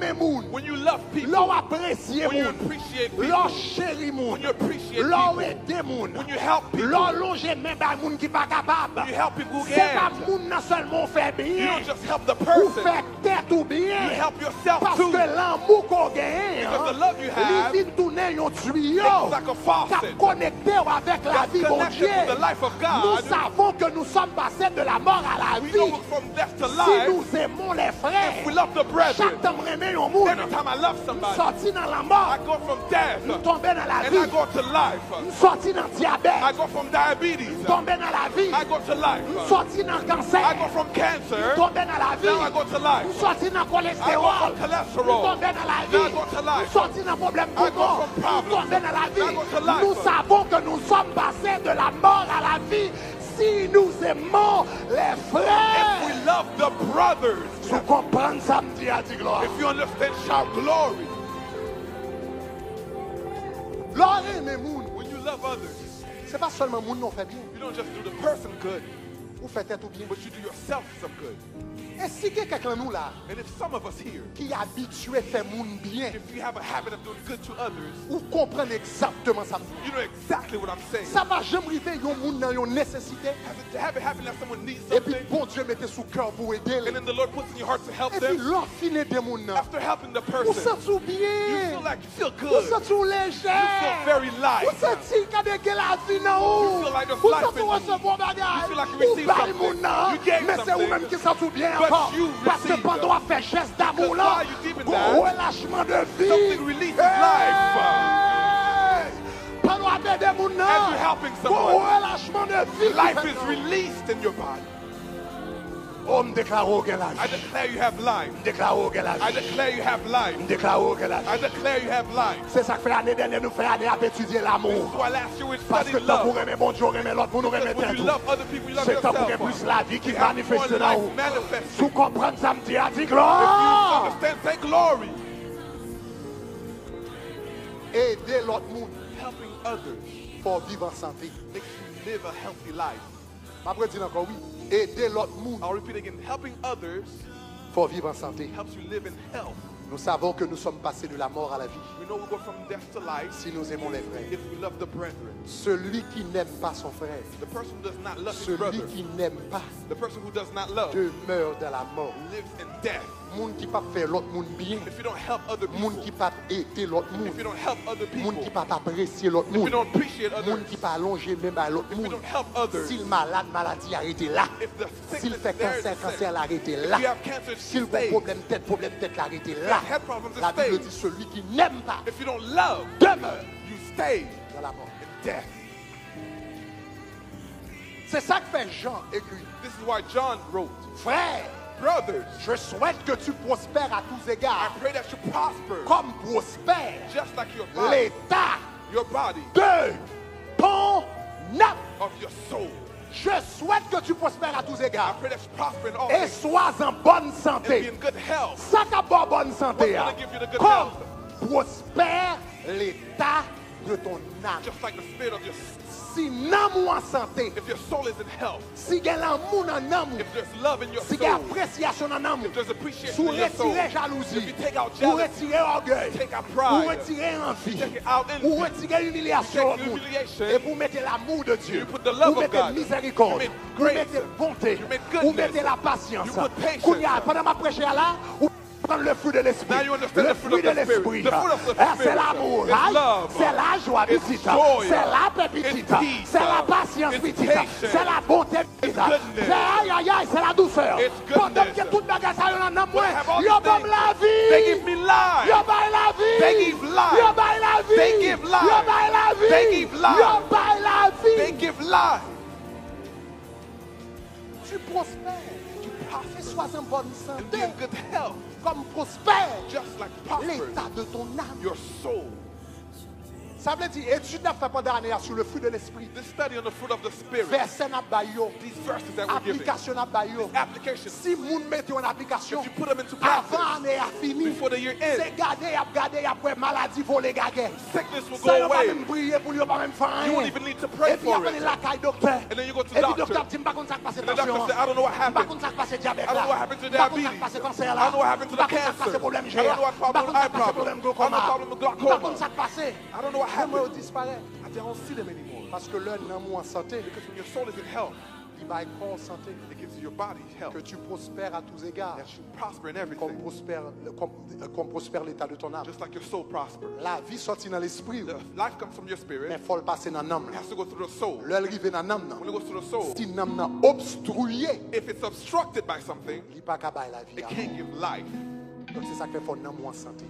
aimes moun, when you love people, l'on apprécie when you moun, appreciate people, l'on chérit moun, when you appreciate l'on people, aide moun, when you help people, l'on longe même par moun qui pas capable. when you help people who C'est pas can't. moun nan seulement fait You bien, don't just help the ou person, fait tête ou you bien. help yourself Parce too. que l'amour qu'on gagne, Because the love you have il vient tourner un tuyau it's like a qui faucet connecté avec la that's vie de connected Dieu. to the life of Nous God. savons que nous sommes passés de la mort à la We know vie. we're from death to Si life. nous aimons les frères, We love the brethren. chaque temps que nous aimons un Every monde, time I love somebody, sorti dans la I mort, go from death nous tombons dans la and I vie, go to life. sorti dans le I diabète, go from diabetes. tombons dans la vie, I go to life. sorti dans le I cancer, go from cancer. tombons dans la Now I vie, go to life. sorti dans le I go cholestérol, from cholesterol. tombons dans la Now I vie, go to life. sorti dans le problème I go poumon, from problems. tombons dans la Now I go to vie. life. Nous savons que nous sommes passés de la mort à la vie si nous aimons les If frères. we love the brothers, Vous comprenez ça, me dit à dire gloire. if you understand, shout glory. L'or aime moun. When you love others, C'est pas seulement moun non fait bien. you don't just do the person good, Vous faites tout bien. but you do yourself some good. Et si quelqu'un nous là And if some of us here, qui est habitué à faire moun bien, if you have a habit of doing good to others, vous comprenez exactement ça. you know exactly what I'm saying. Ça va jamais arriver yon moun dans yon nécessité. Have it happen that someone needs Et puis something, bon Dieu mettez sous cœur pour aider. and then the Lord puts in your heart to help Et puis them. l'or fini des moun nan. After helping the Vous person, sentez you bien. feel like you feel Vous good. sentez You léger. feel very light. Vous sentez qu'il y a la vie dans You vous. feel like there's Vous life sentez in you. recevoir bagage. You feel like you Vous receive parlez something. moun nan. You gave Mais c'est something. vous-même qui sentez bien But encore. you Parce que received pendant à faire geste d'amour Because là, while you deep in un that, relâchement de vie. something releases life. Pendant à faire des moun nan, As you're helping un someone, relâchement de vie. life is released in your body. Oh, me déclare au gars I declare you have life. déclare au gars I declare you have life. déclare au gars I declare you have life. C'est ça que fait l'année dernière, nous fait année à étudier l'amour. So I last year we Parce que studied tant pour love. aimer mon Dieu, aimer l'autre, pour nous Because remettre when un you tout. love other people, you love C'est tant pour yourself. plus la vie qui You have more manifeste dans life vous. manifesting. Vous comprenez ça, me dit, à dire If gloire. you understand, say glory. Aider l'autre monde Helping others pour vivre en santé. makes you live a healthy life. Après dire encore oui. Aider l'autre monde I'll repeat again. Helping others pour vivre en santé. helps you live in health. Nous savons que nous sommes passés de la mort à la vie We know we go from death to life si nous aimons les frères. if we love the brethren. Celui qui n'aime pas son frère, The person who does not love his celui brother, qui n'aime pas, the person who does not love, demeure dans la mort. lives in death. Moun qui pas faire l'autre monde bien, If you don't help other people, moun qui pas aider l'autre if monde, you don't help other people, moun qui pas apprécier l'autre if you monde, don't appreciate others, moun qui pas allonger même à l'autre if you monde. don't help others, S'il malade, maladie arrêtez là. if the S'il sickness fait is there, cancer, it's cancer sick. l'arrêtez If là. you have cancer, S'il a stay. problème tête l'arrêtez là. Head problems, La Bible stay. dit celui qui n'aime pas If you don't love, demeure you stay dans la mort. in death. C'est ça que fait Jean écrit. This is why John wrote, Frère, brothers, je souhaite que tu prospères à tous I égards, pray that you prosper comme prospère just like your body, l'état de de ton âme. of your soul. Je souhaite que tu prospères à tous I égards pray that you prosper in all et things sois en bonne and be santé. in good health. Ça qui a pas bonne santé, What's gonna give you the good comme health? prospère l'état de ton âme. Just like the spirit of your Si l'âme ou en santé, if your soul is in health, si il y a l'amour dans l'âme, if there's love in your si il y a soul, appréciation dans l'âme, if there's appreciation sous in your soul, retirer if jalousie, you take out ou jealousy, retirer orgueil, take out ou pride, retirer envie, take out envy, ou retirer humiliation, take humiliation, et vous mettez l'amour de Dieu, you put the love vous of mettez God, miséricorde, you make vous grace, mettez bonté, you make vous goodness, mettez la patience. you put patience. Kounia, pendant ma prêche là, vous prendre le fruit de l'esprit. Now you understand Le the fruit fruit de of the spirit. l'esprit. The fruit of the C'est spirit. l'amour. It's love. C'est la joie It's petite. joy. C'est la paix petite. It's peace. C'est la patience It's petite. patience. C'est la bonté petite. goodness. C'est aïe aïe aïe, c'est la douceur. It's Pendant goodness. que toute bagarre ça yon nan moi, When I have all yo these bam things, la they give vie. me life. Yo bay la vie. They give life. Yo bay la vie. They give life. Yo bay la vie. They give life. Yo bay la They vie. give life. Tu prospères. You prosper. Sois en bonne And be santé. in good health. Comme prospère Just like prospers l'état de ton âme. your soul. Ça veut dire, étude n'a fait pendant l'année sur le fruit de l'esprit. This study on the fruit of the Spirit. Verset n'a pas yo. These verses that we're giving. Application n'a pas yo. These applications. Si moun mette en application, If you put them into practice, avant l'année a fini, before the year ends, c'est garder après maladie voler gagner. sickness will Ça go yon pas away. même prier pour lui, yon pas même faire You rien. won't even need to pray Et puis for après it. la caille docteur. And then you go to Et the puis doctor. docteur dit pas contre ça passe And the doctor tension. said, I don't know what Pas happened. contre ça passe diabète I don't know what là. happened to Pas contre ça diabetes. passe cancer I là. don't know what happened to the Pas contre ça cancer. passe problème I GR. don't know what Pas problem contre ça eye passe problème problem. I don't know glaucoma. problem with Pas glaucoma. contre ça passe. I don't know what Moi happened. disparaît. I don't see them anymore. Parce que l'un n'a moins en santé. Because when your soul is in health, Il va être corps en santé. it gives you your body health. Que tu prospères à tous égards. That you prosper in Comme everything. prospère l'état de ton âme. Just like your soul prospers. La vie sortit dans l'esprit. The life comes from your spirit. Mais il faut le passer dans l'âme. It has to go through the soul. L'œil arrivé dans l'âme. When it goes through the soul, Si l'âme n'a obstrué, if it's obstructed by something, il n'y a pas qu'à bailler la vie. it can't give life. Donc c'est ça qui fait qu'on a moins santé.